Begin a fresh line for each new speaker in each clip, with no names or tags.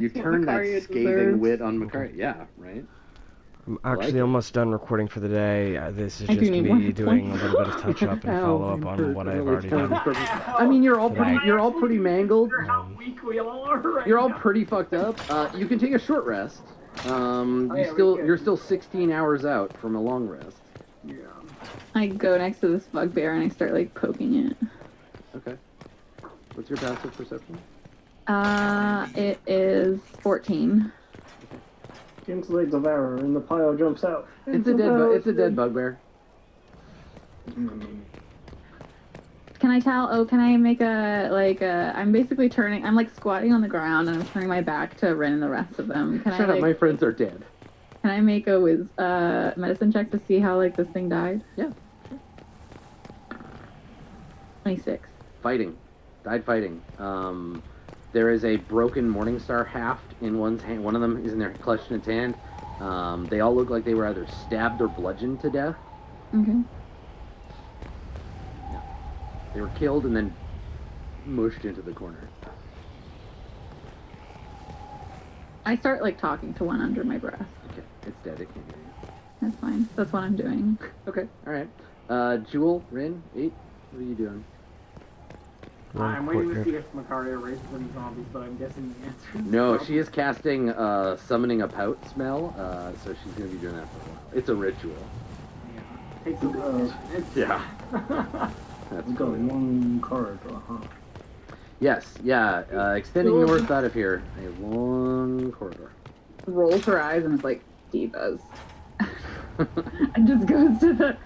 You turn that scathing wit on Makaria. Yeah, right?
I'm actually almost done recording for the day. This is just me doing a little bit of touch-up and follow-up on what I've already done.
I mean, you're all pretty mangled. You're all pretty fucked up. You can take a short rest. You're still 16 hours out from a long rest.
Yeah.
I go next to this bugbear and I start like poking it.
Okay. What's your passive perception?
It is 14.
Insulates of error, and the pile jumps out.
It's a dead bugbear.
Can I tell? Oh, can I make I'm basically turning. I'm like squatting on the ground and I'm turning my back to Rin and the rest of them.
Shut up, my friends are dead.
Can I make a medicine check to see how like this thing died?
Yeah.
26.
Died fighting. There is a broken Morningstar haft in one's hand. One of them is in there, clutched in its hand. They all look like they were either stabbed or bludgeoned to death.
Okay.
Yeah. They were killed and then mushed into the corner.
I start like talking to one under my breath.
Okay, it's dead. It can't hear you.
That's fine. That's what I'm doing.
Okay, all right. Jewel, Rin, 8. What are you doing?
I'm waiting to see if Makaria raises any zombies, but I'm guessing the answer is
no. She is casting summoning a pout smell, so she's going to be doing that for a while. It's a ritual.
Yeah. Takes a minute.
Yeah. That's
We've got one corridor, huh?
Yes, yeah. Extending north out of here, a long corridor.
Rolls her eyes and is like, divas. And just goes to the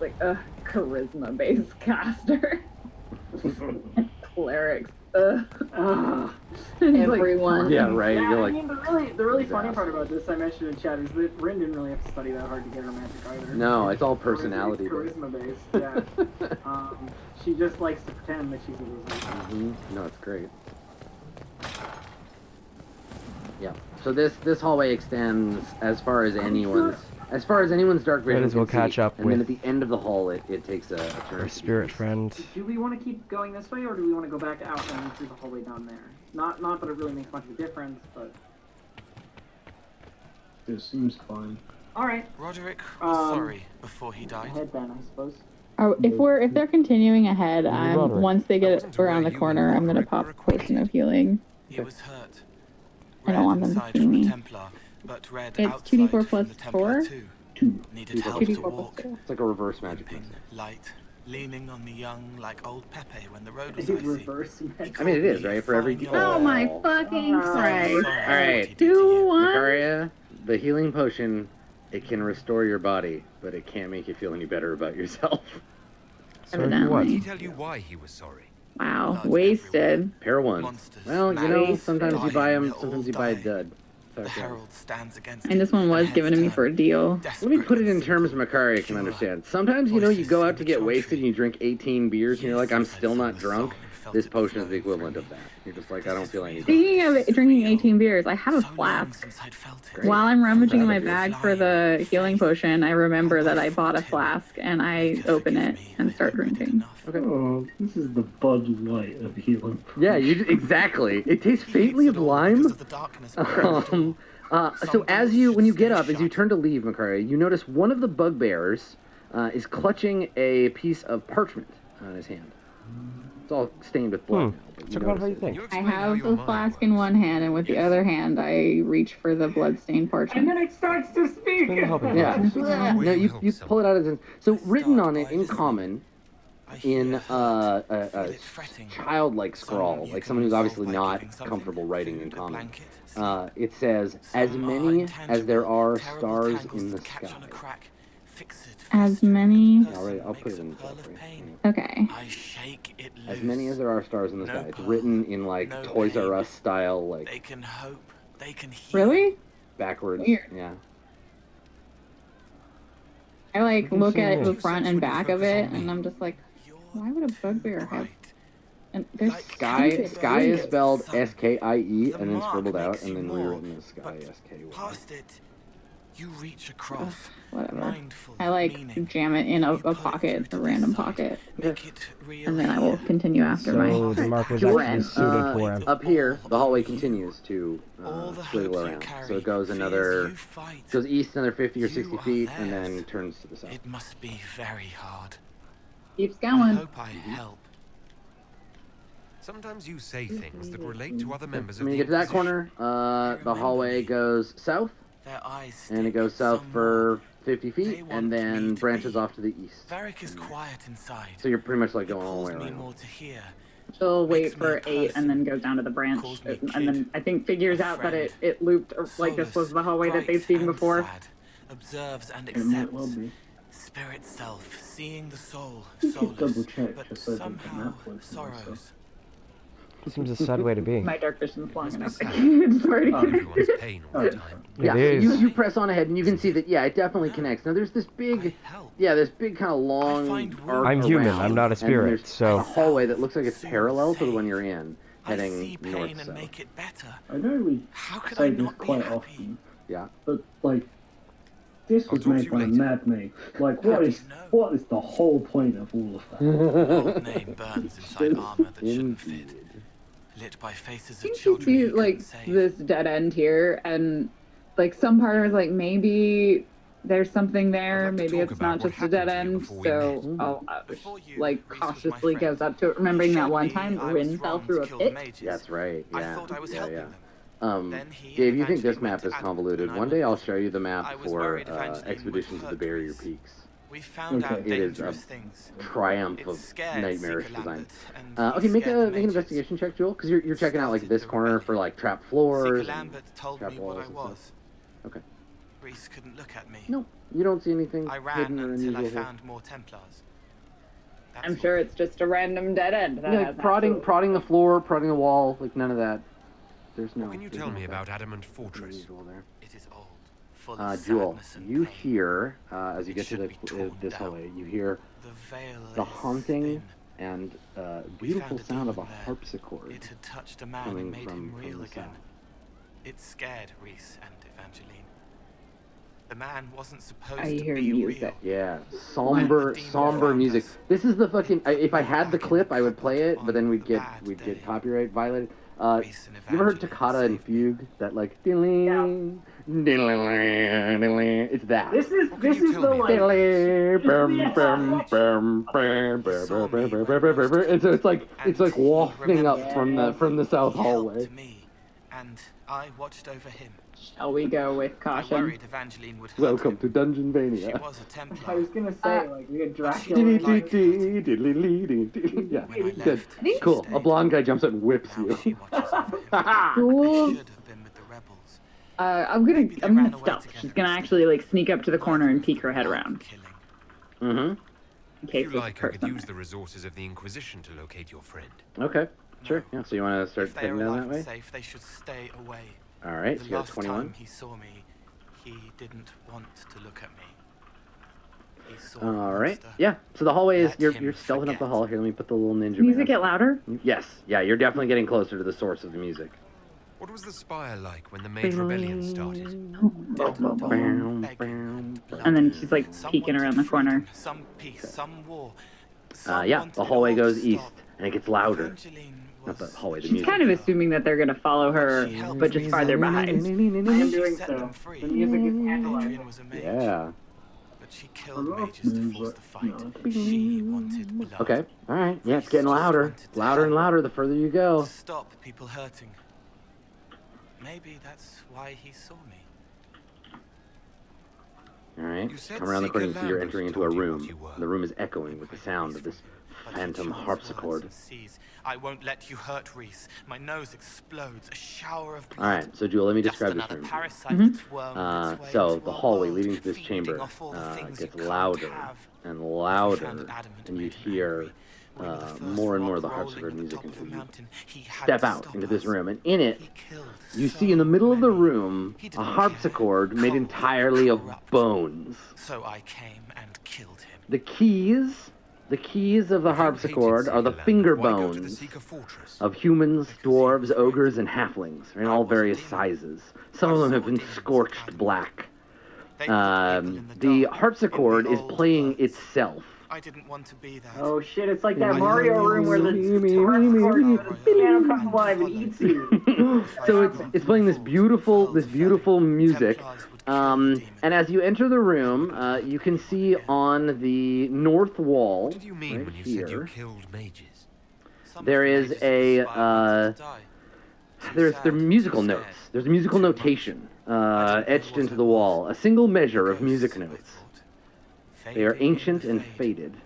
like a charisma-based caster. Clerics. Everyone.
Yeah, right.
Yeah,
You're
I
like,
mean, the really funny part about this, I mentioned in chat, is that Rin didn't really have to study that hard to get her magic either.
No, it's all personality.
Charisma based, yeah. She just likes to pretend that she's a wizard.
Mm-hmm. No, it's great. Yeah. So this hallway extends as far as anyone's dark vision.
Might as well catch up
and
with
then at the end of the hall, it takes a turn.
our spirit friend.
Do we want to keep going this way, or do we want to go back out and through the hallway down there? Not that it really makes much of a difference, but...
This seems fine.
Alright.
Roderick was sorry before he died.
Head then, I suppose.
Oh, if they're continuing ahead, once they get around the corner, I'm gonna pop a potion of healing.
He was hurt.
I don't want them to see me.
But read
It's 2d4 plus 4.
2.
Needed help to
2d4
walk.
plus 2.
It's like a reverse magic.
Limping, light, leaning on the young like old Pepe when the road was
It's
icy.
reverse magic.
I mean, it is, right? For every...
Oh my fucking Christ.
Alright.
2-1.
Makaria, the healing potion, it can restore your body, but it can't make you feel any better about yourself.
Evidently.
Did he tell you why he was sorry?
Wow, wasted.
Pair 1.
Monsters,
Well, you know, sometimes you buy them,
dying,
sometimes you buy a
dying.
dud.
The herald stands against
And this one was given to me for a deal.
Let me put it in terms Makaria can understand. Sometimes, you know, you go out to get wasted and you drink 18 beers and you're like, I'm still not drunk. This potion is the equivalent of that. You're just like, I don't feel anything.
Speaking of drinking 18 beers, I have a flask. While I'm rummaging in my bag for the healing potion, I remember that I bought a flask and I open it and start drinking.
Okay.
Oh, this is the Bud Light of healing.
Yeah, exactly. It tastes faintly of lime. So when you get up, as you turn to leave, Makaria, you notice one of the bugbears is clutching a piece of parchment on his hand. It's all stained with blood.
Check out how you think.
I have the flask in one hand, and with the other hand, I reach for the bloodstained parchment.
And then it starts to speak!
Yeah. No, you pull it out of the... So written on it in common, in a childlike scrawl, like someone who's obviously not comfortable writing in common, it says, as many as there are stars in the sky.
As many...
I'll put it in the chat for you.
Okay.
As many as there are stars in the sky. It's written in like Toys R Us style, like...
They can hope. They can heal.
Really?
Backwards.
Weird.
Yeah.
I like look at the front and back of it, and I'm just like, why would a bugbear have... And there's
Sky is spelled S-K-I-E, and then scribbled out, and then rewritten as Sky, S-K-Y.
Past it, You reach across.
Whatever.
Mindful
I like
meaning.
jam it in a pocket, a random pocket, and then I will continue after
So
my.
the mark was
Jewel,
actually suited for him.
Up here, the hallway continues to swiggle around. So it goes goes east another 50 or 60 feet, and then turns to the south.
It must be very hard.
Keeps
I
going.
hope I help.
Sometimes you say things that relate to other members of
When
the
you get to that
Inquisition.
corner, the hallway goes south,
Their eyes
and it
stick
goes south
some
for 50
They
feet,
want
and
me
then
to
branches
be.
off to the east.
Varric is quiet inside.
So you're pretty much like
It
going all the
pulls
way
me
around.
more to hear.
She'll wait
Makes me
for
a
8 and then
person.
goes down to the branch,
Calls me
and then
kid,
I think figures
a
out that
friend.
it looped like this was the hallway that they've seen
Bright and
before.
sad, observes and
It might
accepts.
well be.
Spirit self, seeing the soul,
You could
soulless,
double-check
but
just so that the
somehow
map works and
sorrows.
stuff.
Seems a sad way to be.
My dark vision's long
Must be
enough.
sad.
It's already.
Everyone's pain all the time.
Yeah,
It
you,
is.
you press on ahead, and you can see that, yeah, it definitely connects. Now, there's this big,
I help.
this big kind of
I
long
find
arc
I'm human,
around,
I'm not a
and
spirit,
there's
so-
a hallway that looks like it's
Soon
parallel to the
save.
one you're in,
I
heading
see
north
pain and
south.
make it better.
I know we
How could I
say this
not be
quite
happy?
often,
Yeah.
but like, this
I'll
was
talk to
made
you
by a
later.
madman. Like,
How
what
do
is
you know?
what is the whole point of all of that?
Old name burns inside armor that shouldn't fit.
Indeed.
Lit by faces of
Seems to
children
see
he
like
couldn't save.
this dead end here, and like some part of it's like maybe there's something there,
I'd like to
maybe
talk
it's
about
not
what
just a dead
happened to you
end.
before we
So
met.
I'll
Before you,
like
Reese was my
cautiously
friend.
goes up to it, remembering that
Showed
one
me
time
I was
Rin fell
wrong
through
to
a
kill
pit.
mages.
That's right.
I
Yeah.
thought I was
yeah,
helping
yeah.
them. Then he
Dave, you think this
eventually
map
went to
is
Adam,
convoluted?
and I
One day
went
I'll
with
show you the map
I was
for
worried Evangeline would
Expedition to the
hurt
Barrier
Reese.
Peaks.
We found
Okay.
out
It is
dangerous things.
Triumph
It
of
scared
nightmarish
Seeker
design.
Lambert, and
Okay,
he
make
scared
an
the mages.
investigation check, Joel, because you're checking out like
Started
this
the
corner for
rebellion.
like trap
Seeker
floors. And
Lambert told
trap
me what
walls
I
and stuff.
was.
Okay.
Reese couldn't look at me.
No, you don't see anything
I
hidden
ran
or
until
unusual
I
here.
found more Templars. That's
I'm
all.
sure it's just a random dead end. That
Yeah,
has
like prodding the floor, prodding the wall, like none of that. There's no.
What can you
there's
tell
no
me
that
about Adamant Fortress?
unusual there.
It is old, full of
Jewel,
sadness and
you
pain.
hear as you
It
get to
should be torn
this
down.
hallway, you hear
The veil
the
is
haunting
thin.
and
We
beautiful
found a
sound of a
demon there.
harpsichord
It had touched a man
coming
and made him
from
real
the
again.
south.
It scared Reese and Evangeline. The man wasn't supposed
I
to
hear
be
music.
real.
Yeah, somber
demon
somber music.
found us.
This is the fucking. If I had the clip, I would play it, but then we'd
The
get
bad
we'd
day.
get copyright violated.
Reese and
You ever heard
Evangeline
Toccata and
saved me.
Fugue? That like diddling, diddling, diddling. It's that.
This is
What can
this
you
is
tell
the
me?
like.
Diddling, bum,
Yes.
bum, bum, bum, bum, bum, bum, bum, bum, bum, bum. And so it's like
And he
wafting up
remembered
from the south
He helped
hallway.
me, and I watched over him.
Shall we go with
I
caution?
worried Evangeline would hurt
Welcome
him.
to Dungeon
She
Vania.
was a
I
Templar.
was gonna say like we had Dracula.
Diddy,
and, like,
Yeah,
When I
good.
left, she
Cool. A
stayed.
blonde guy jumps up and whips
Now she
you.
watches over him.
Cool.
I should have been with the rebels.
I'm
Maybe they
gonna
ran away
stealth.
together
She's gonna
instead.
actually like sneak up to the corner and peek her head around
Killing.
Mm-hmm.
in
If
case
you
this
like, I
hurts
could use
something.
the resources of the Inquisition to locate your friend.
Okay. Sure. Yeah. So you want to start
If they
heading
are
down
alive
that
and
way?
safe, they should stay away.
All right.
The
So you got
last
21.
time he saw me, he didn't want to look at me. He saw a
All right.
monster.
Yeah. So the hallway is
Let
you're
him
stealthing up the
forget.
hall. Here, let me put the little ninja.
Music
man
get
up.
louder?
Yes. Yeah. You're definitely getting closer to the source of the music.
What was the spire like when the Mage Rebellion started?
And then she's like
Some
peeking
wanted
around the corner.
freedom, some peace, some war. Some
Yeah.
wanted
The
it
hallway
all to
goes east,
stop.
and it gets louder.
Evangeline
Not the
was-
hallway. The
She's
music.
kind of assuming that they're gonna follow her, but just farther behind.
I am
She
doing
set
so.
them free.
The music is tantalizing.
Adrian was a mage,
Yeah.
but she killed
love
mages to
music,
force the fight.
no.
She wanted blood.
Okay. All right. Yeah. It's getting louder. Louder and louder the further you
To
go.
stop people hurting. Maybe that's why he saw me.
All right.
You said
Come around the
Seeker
corner. You see you're
Lambert
entering into a
told you
room.
what you were.
The room is echoing with the sound of this
But he
phantom
chose
harpsichord.
words and sees. I won't let you hurt Reese. My nose explodes. A shower of blood.
All right. So, Jewel, let me
Just
describe this
another
room.
parasite that's wormed its way
So
into
the
our
hallway
world,
leading to this
feeding
chamber
off all the things
gets
you can't
louder
have.
and
We
louder,
found Adamant
and you
made him
hear
angry. We were the first
more and more
rock
of the
rolling
harpsichord
on the
music
top of
until
a
you
mountain. He had
step
to
out
stop
into this
us.
room, and in it
He killed
you
so
see in the middle of the
many.
room
He
a
didn't care.
harpsichord made
Cold,
entirely of
corrupt.
bones.
So I came and killed him.
The keys of the
If you
harpsichord
hated
are the
Seeker
finger
Lambert, why go to the
bones
Seeker Fortress?
of humans, dwarves, ogres, and halflings in all various sizes. Some of them have been scorched black. The harpsichord is playing itself.
I didn't want to be that.
Oh shit, it's like that Mario room where the piano comes alive and eats you.
So it's playing this beautiful music. And as you enter the room, you can see on the north wall,
What did you mean
right
when you
here,
said you killed mages?
there is there's musical notes. There's musical notation etched into the wall. A single measure of music notes. They are ancient and faded.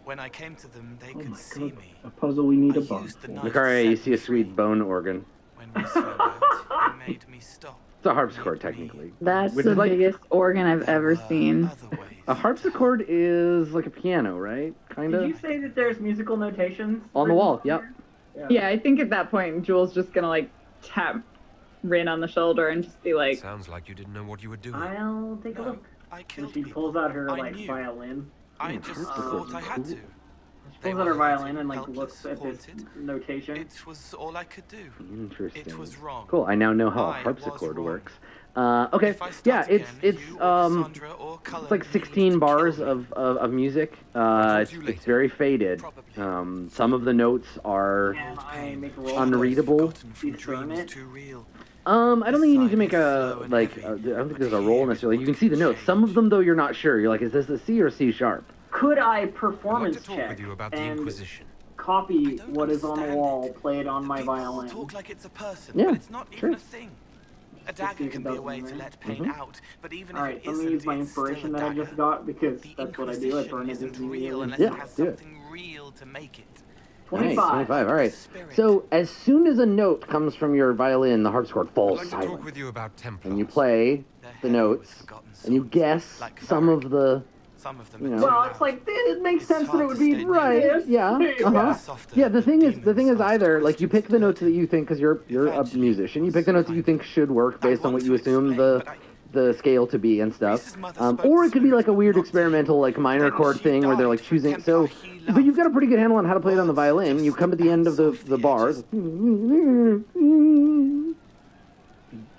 When I came to them, they
Oh
could
my
see
god,
me.
a puzzle we need
I
a box
used the
for.
knife.
Makaria, you see a sweet bone organ.
When we found out, it made me stop.
It's a harpsichord, technically.
That's
Which
the
is like-
biggest organ I've ever seen.
Other ways.
A harpsichord is like a piano, right? Kind
Did
of.
you say that there's musical notations?
On the wall, yep.
Yeah, I think at that point, Jules just gonna like tap Rin on the shoulder and just be like,
Sounds like you didn't know what you were doing.
I'll take a
No,
look.
I
And
killed
she
people.
pulls out her
I
like
knew.
violin.
I just thought I had to.
She
They
pulls out her
were
violin and like
helpless,
looks at this
haunted.
notation.
It was all I could do.
Interesting.
It was wrong.
Cool. I now know how a
I was
harpsichord
wrong.
works. Okay.
If I
Yeah,
start
it's
again, you or Cassandra or
it's
Cullen
like
need
16
to
bars
kill me.
of music.
talk
It's,
to you
it's
later.
very faded.
Probably.
Some of the notes are.
Can I make a roll?
Unreadable.
Forgotten from
Discern
dreams
it?
too real.
I don't think you need to make
Slow
a
and
like.
heavy,
I don't think
but
there's a
here
roll
is
necessarily.
what
You can see the
can
notes. Some of them though you're not sure. You're like, is this a C or C sharp?
Could I
I'd like
performance
to talk
check
with you about the
and
Inquisition.
copy
I don't
what is on the
understand
wall
it.
played on my
People
violin?
talk like it's a person,
Yeah,
but it's not
sure.
even a thing. A dagger
see if
can
it
be a
does
way to
anything.
let pain
Mhm.
out, but even
Alright,
if it
let me
isn't,
use my
it's still
inspiration
a
that I
dagger.
just got because
The
that's what I do. I
Inquisition
burn it
isn't
as
real unless
Yeah,
it has
do it.
something real to make it.
25.
Nice, 25. All right.
Spirit.
So as soon as a note comes from your violin, the harpsichord
I'd
falls
like to talk
silent,
with you about Templars.
and you play
They're
the
heavy with
notes,
forgotten
and you
swords,
guess
like
some
Varric.
of the.
Some of them
you
are
know.
too
Well,
loud.
it's like it makes
It's
sense that
hard
it would
to
be
stay
Right.
near.
Yeah.
Yeah.
Softer,
Yeah. The thing is,
demons ask
either like you pick the notes that
questions
you think because you're a
Eventually,
musician, you pick the notes that you think should work based on what you
want to
assume
explain, but
the scale to be and stuff.
Reese's mother spoke
Or
to
it could be like a
spirits,
weird
not to
experimental
him.
like minor
Then
chord
she
thing where they're like
died from
choosing.
Templar
So,
he
but you've got a
loved.
pretty good handle on how to play it on the
Words
violin. You
just
come to the end of
bounce off
the
the
bars.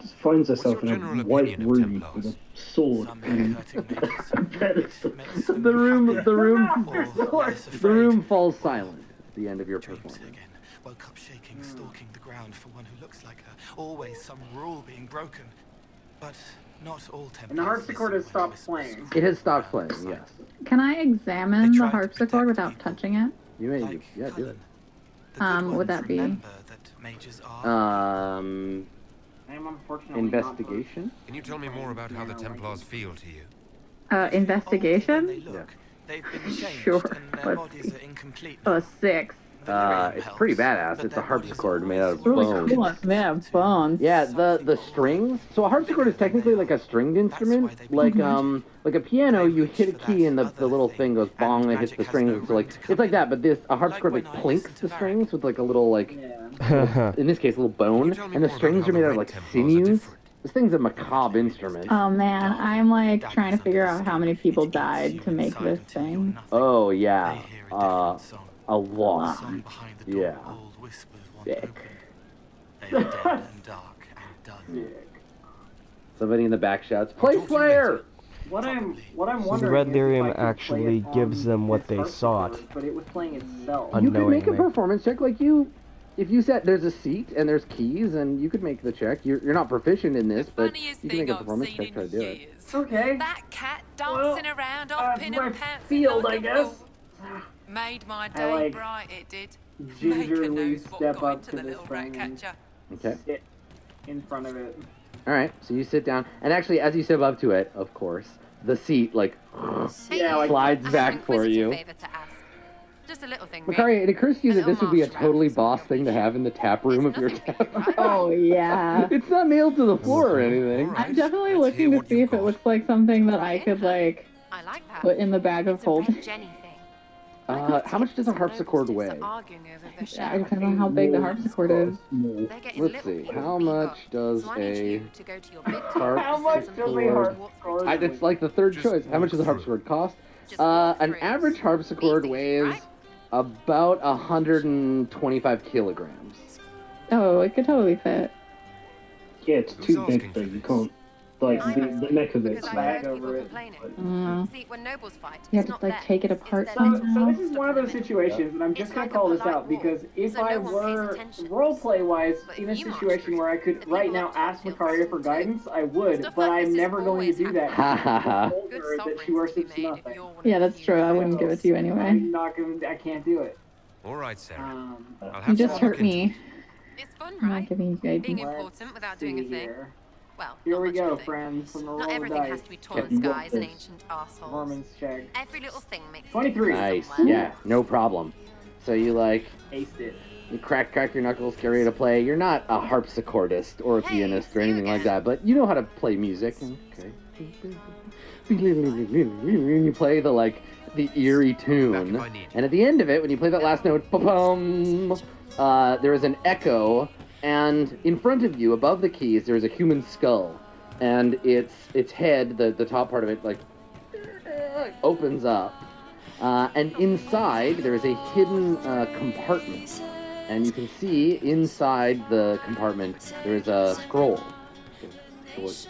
Just finds herself
What's
in
your
a
general
white
opinion of
room
Templars?
with a sword
Some
and
hurting mages.
a pedestal.
Makes them
The room
happy or less
the
afraid.
room falls silent at the end of your
Dreams
performance.
again. Woke up shaking, stalking the ground for one who looks like her. Always some rule being broken. But not all Templars.
And the harpsichord has
listen
stopped
when whispers
playing.
It has stopped playing. Yes,
can I examine
They
the
tried to
harpsichord
protect
without
people.
touching it?
you may.
Like
Yeah, do
Cullen. The good
Would
ones
that be?
remember that mages
it.
are.
I am unfortunately
Investigation.
Can you tell me more about how the Templars feel to you?
Older than they
Investigation?
look. They've been changed
Sure,
and their
let's
bodies
see.
are incomplete.
Oh, 6.
The lyrium
It's
helps,
pretty badass.
but
It's a
their bodies
harpsichord
are
made out of
always
Really
bones.
cool. It's made of bones.
Yeah, the strings. So a harpsichord is technically like a stringed instrument. Like a piano, you hit a key and the little thing goes bong and it hits the strings. So like it's like that, but a harpsichord like plinks the strings with like a little like
Yeah.
in this case a little bone,
Can you tell me
and the
more about
strings
how
are made
the
out of
Red
like
Templars are
sinews.
different?
This thing's a macabre instrument.
Oh man, I'm like trying to figure out how many people died to make this thing.
Oh yeah,
They hear a different song.
a lot.
Song behind the door,
Yeah.
old whispers want
Sick.
open. They are dead and dark and done.
Somebody in the back shouts, "Play
talk to you
Slayer!"
later.
What I'm
So the
wondering
red
is if
lyrium
I could play
actually
it
gives
on
them what
this
they
harpsichord,
sought.
but it was playing itself.
You could make a
Unknowingly.
performance check like you. If you said there's a seat and there's keys and you could make the check. You're not proficient in this, but
Funniest
you can make
thing
a
I've
performance
seen
check try to
in
do it.
years.
Okay.
That cat
Well,
dancing around off
that's
pin
my
and pants
field,
like
I
a
guess.
fool. Made my
I,
day
like,
bright, it did.
Gingerly
Maker knows what
step
got
up
into
to
the
this
little rat
thing and
catcher.
Okay.
sit in front of it.
All right. So you sit down, and actually, as you step up to it, of course, the seat like
Yeah, like
slides back for you.
Just a little thing.
Makaria, it occurs to you
A
that this
little
would be a
marshmallow
totally
for some
boss thing to have in the tap room of your tap room.
Oh yeah.
It's not nailed to the floor or anything.
Alright,
I'm definitely
let's
looking
hear
to
what
see
you've
if it
got.
looks like something that I could like
I like that.
put in the bag of
It's a red
holding.
Jenny thing.
How much does a harpsichord weigh?
Arguing over the
Yeah,
share.
it depends on how big the harpsichord is.
More.
They're getting
Let's
little
see.
people
How
beat
much
up.
does
So I need
a
you to go to your big
How much does a harpsichord
It's like the third
Just
choice. How much does a
walk
harpsichord cost?
Just walk
An
through.
average harpsichord
Easy,
weighs
right?
about 125 kilograms.
Oh, it could totally fit.
Yeah, it's
Who's
too big
asking
though.
for
You
this?
can't like
I must
the neck of it.
because I
Bag
heard people
over it.
complaining. See, when nobles fight,
You
it's
have
not
to like
them,
take it
it's
apart
their
somehow.
little
So this is
stuff
one of
in
those
the middle.
situations, and I'm just
It's
gonna
like a
call this
polite
out
wall,
because if
so
I
no one pays
were
attention.
roleplay wise
But
in
if
a
you march
situation
through,
where I
the
could
people
right now
up front
ask
feel
Makaria for
threatened too.
guidance, I would,
Stuff
but
like
I'm
this is
never going to
always
do that.
Ha ha ha.
I told
Good
her that she
sovereigns to be
worships
made if
nothing.
you're one of
Yeah,
the
that's
few
true. I
who
wouldn't give it to you anyway.
I'm not going to, I can't do it.
All right, Sarah. I'll
You
have
just
to
hurt
look into
me.
it.
It's fun,
I'm not
right?
giving you
Being
guidance.
important without doing a
See
thing.
here.
Well,
Here
not
we
much of a
go,
thing.
friends, from the roll
Not
of
everything
dice.
has to be tall
Okay,
and
you got
skies and
this.
ancient assholes.
Performance check.
Every little thing makes a
23.
difference
Nice.
somewhere.
Yeah, no problem. So you like
Aced it.
you crack your knuckles, get ready to play. You're not a harpsichordist or a
Hey,
pianist or
see you
anything like
again.
that, but you know how to play music. Okay. You play the eerie
Back
tune,
if I need you.
and at the end of it, when you play that last note, ba-bum, there is an echo, and in front of you, above the keys, there is a human skull, and its head, the top part of it, like opens up, and inside there is a hidden compartment, and you can see inside the compartment there is a scroll.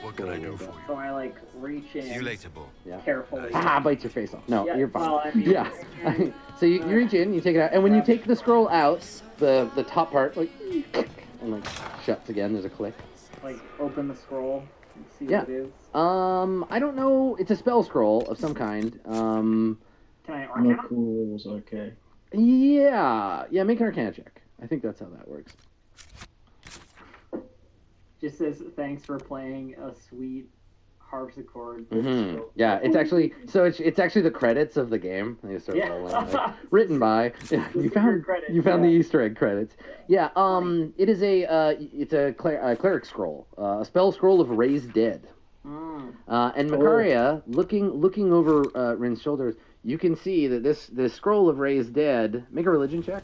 What can I do for you?
So I like reach
See you
in
later, boy.
Yeah.
carefully.
Ah, bites your face off. No,
Yeah,
you're fine.
well, I mean,
yeah. So you reach in, you take it out, and when you take the scroll out, the top part and shuts again. There's a click.
Like open the scroll and see
Yeah.
what it is.
I don't know. It's a spell scroll of some kind.
Can I arcana?
Knuckles, okay.
Yeah. Make an Arcana check. I think that's how that works.
Just says thanks for playing a sweet harpsichord.
Mm-hmm. Yeah, it's actually the credits of the game. They start
Yeah.
rolling, written by. Yeah, you found
credits,
the
yeah.
Easter egg credits. Yeah. It is a cleric scroll, a spell scroll of raised dead. And Makaria, looking over Rin's shoulders, you can see that this scroll of raised dead. Make a religion check.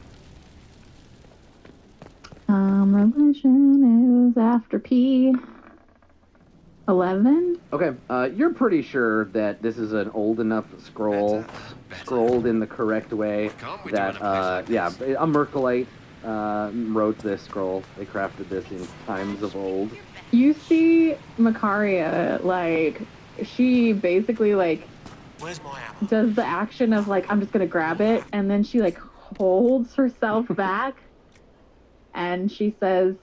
Religion is after P. 11?
Okay, you're pretty sure that this is an old enough scroll,
Better.
scrolled in the correct way,
Can't we
that,
do it in a place like
yeah,
this?
a Merkelite wrote this scroll. They crafted this in times of old.
You see Makaria, like, she basically, like,
Where's my ammo?
does the action of, like, I'm just gonna grab it, and then she, like, holds herself back, and she says,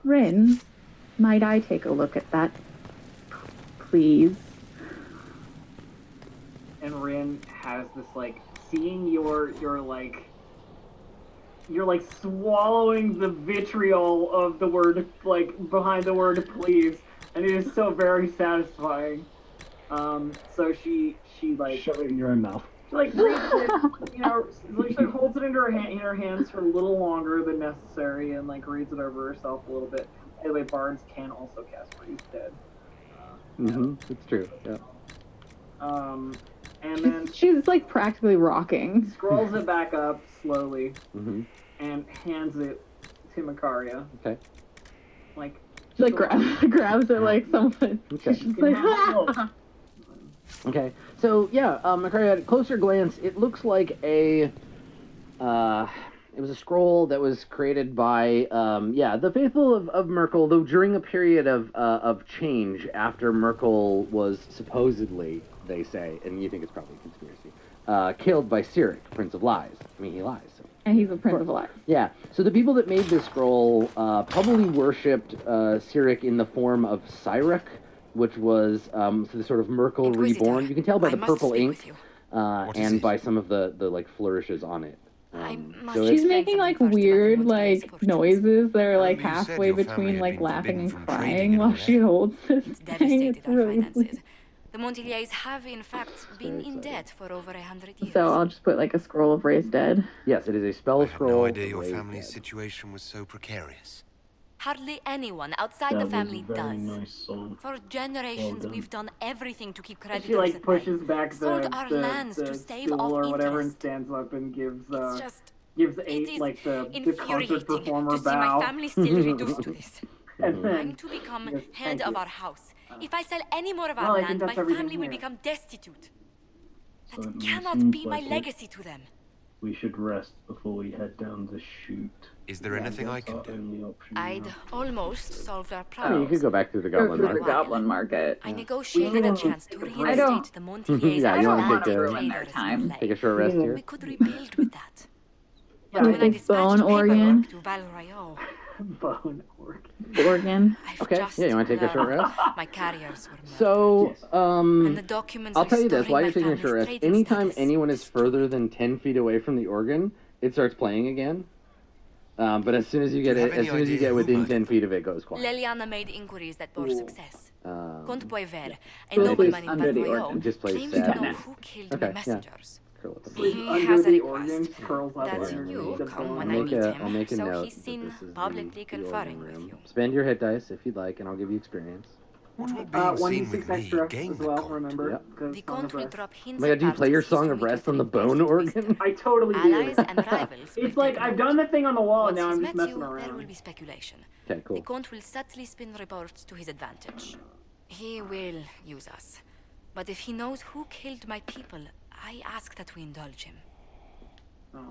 Rin, might I take a look at that, please?
And Rin has this like seeing you're swallowing the vitriol of the word like behind the word please, and it is so very satisfying. So she like
Shove it in your own mouth.
like reads it, like she holds it in her hands for a little longer than necessary, and like reads it over herself a little bit. By the way, bards can also cast Raise Dead.
It's true. Yeah.
And then
She's, like, practically rocking.
scrolls it back up slowly
Mm-hmm.
and hands it to Makaria.
Okay.
Like
She, like, grabs it like something.
Okay.
She's like,
Okay, so yeah, Makaria, at a closer glance, it looks like it was a scroll that was created by, the faithful of Merkel, though during a period of change after Merkel was supposedly, they say, and you think it's probably a conspiracy, killed by Cyric, Prince of Lies. I mean, he lies, so.
and he's a prince of life.
Yeah, so the people that made this scroll probably worshipped Cyric in the form of Cyric, which was the sort of Merkel
Inquisitor,
reborn. You can tell by
I
the
must
purple
speak
ink
with you.
is
and
it?
by some of the like flourishes on it.
I must
so
She's
it's,
making, like,
Something first about
weird,
the
like,
Portuguese
noises that are, like,
You said
halfway
your family
between,
had
like,
been
laughing
forbidden
and
from trading
crying
in
while
all
she
that.
holds this
It's
thing.
devastated
It's
our
really
finances. The Montiliers have, in fact, been in debt for over 100 years.
So I'll just put, like, a scroll of raised dead.
yes, it is a spell
I had
scroll.
no idea your
raised
family's
dead.
situation was so precarious.
Hardly anyone outside
That
the
was
family
a very
does.
nice song.
For generations,
Well done.
we've done everything to keep
she
creditors
like
at bay.
pushes back
Sold our lands
the
to stave
stool
off
or whatever and
interest.
stands up and gives
It's just
gives
it
eight
is
like the concert
infuriating
performer
to see my
bow.
family still reduced to this.
And then
I'm to become
yes,
head
thank
of
you.
our house. If I sell any more of
well,
our
I think
land, my
that's everything
family will
here.
become destitute.
So
That
it
cannot
seems
be my
like it.
legacy to them.
we should rest before we head down the chute.
Is there anything I can do?
I'd almost solved our
I mean,
problem.
you could go back through the
Go
Goblin
through the
Market.
Goblin Market.
I negotiated a chance to
don't-
reinstate the Montiliers
Yeah,
as
you wanna
land
take a-
traders
ruin their
in
time.
play.
Take a short rest here.
We could rebuild with that. But
Yeah,
when I
bone
dispatched
organ.
paperwork to Val Rayo,
Bone orc.
Oregon.
I've
Okay,
just
yeah, you wanna take a short
learned
rest?
My carriers were murdered.
So,
And the documents
I'll tell you this,
restoring
while
my
you're taking a short
family's
rest,
trading
anytime
status
anyone is
destroyed.
further than 10 feet away from the organ, it starts playing again. But as soon as you get
Do you
it,
have
as
any
soon as you
idea
get
who
within
murdered
10 feet of it, it goes quiet.
Leliana made inquiries that bore success. Comte Boisvert, a
So
nobleman in
under the
Val
organ.
Rayo,
Just plays
claims
sad.
to know who killed
Okay,
my messengers.
Curl up a bit.
Sleep
He
under
has a
the
request.
organ, curls up
That's
underneath
you
the
come
bone.
when
I'll
I
make
meet
I'll make a
him, so
note
he's
that
seen
this is
publicly
the
conferring
organ
with
room.
you.
Spend your hit dice if you'd like, and I'll give you experience.
What will being seen
1d6
with me
extra
gain
as
the
well,
Count?
remember?
Yep.
Because
The
Song
Count
of
will
Rest.
drop hints
Oh my god, do you
about
play your
his
Song
history
of
to
Rest on the
replace
bone
the
organ?
visitor.
I totally
Allies
do.
and rivals will
It's like,
take
I've
note.
done the thing on the wall, and
Once
now
he's
I'm just
met
messing
you, there will
around.
be speculation.
Okay,
The
cool.
Count will subtly spin reports to his advantage. He will use us. But if he knows who killed my people, I ask that we indulge him.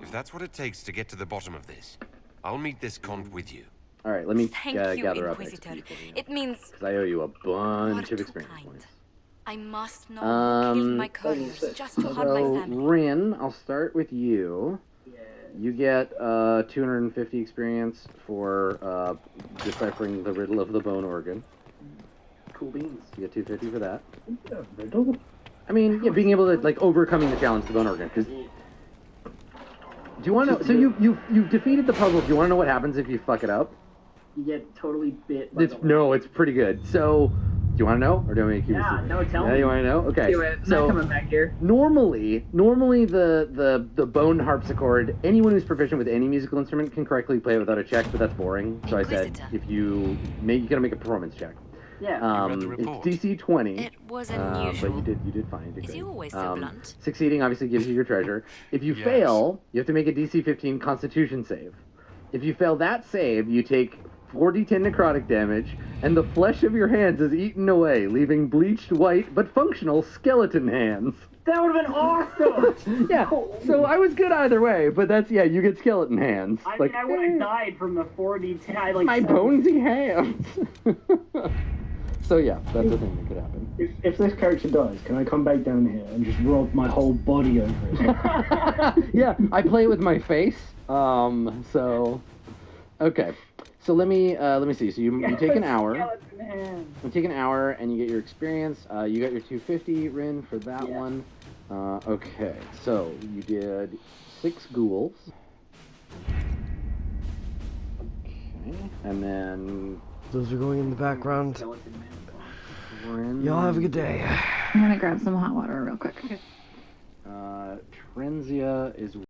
If that's what it takes to get to the bottom of this, I'll meet this Count with you.
All right, let me
Thank you,
gather up
Inquisitor.
XP for you.
It means
Because I owe you a bunch
You're
of
too
experience
kind.
points.
I must know who killed my couriers just to harm my
So,
family.
Rin, I'll start with you. You get 250 experience for deciphering the riddle of the bone organ.
Cool beans.
You get 250 for that.
Yeah, riddle?
I mean, yeah, being able to, like, overcoming the challenge to the bone organ. Because do you want to know? So you defeated the puzzle. Do you want to know what happens if you fuck it up?
You get totally bit by
No, it's pretty good. So, do you want to know, or do I make you?
Yeah, no, tell
Yeah,
me.
you want to know? Okay.
Do it. I'm
So
not coming back here.
normally the bone harpsichord, anyone who's proficient with any musical instrument can correctly play it without a check, but that's boring. So I said,
Inquisitor.
if you gotta make a performance check.
Yeah.
read the report.
It's DC 20.
It was
But
unusual.
you did fine. You did
Is
good.
he always so blunt?
Succeeding obviously gives you your treasure. If you
Yes.
fail, you have to make a DC 15 Constitution save. If you fail that save, you take 4d10 necrotic damage, and the flesh of your hands is eaten away, leaving bleached white but functional skeleton hands.
That would have been awesome!
Yeah, so I was good either way, but that's, yeah, you get skeleton hands.
I
like,
mean, I would have died from the 4d10. I like
my
seven.
bonesy hands. So yeah, that's the thing that could happen.
If this character dies, can I come back down here and just rub my whole body over it?
Yeah, I play with my face. So okay. So let me see. So you take an hour.
Skeleton hand.
You take an hour and you get your experience. You got your 250, Rin, for that
Yeah.
one. Okay. So you did 6 ghouls. Okay. And then
Those are going in the background.
Skeleton man.
Rin.
Y'all have a good day.
I'm gonna grab some hot water real quick.
Trenzia is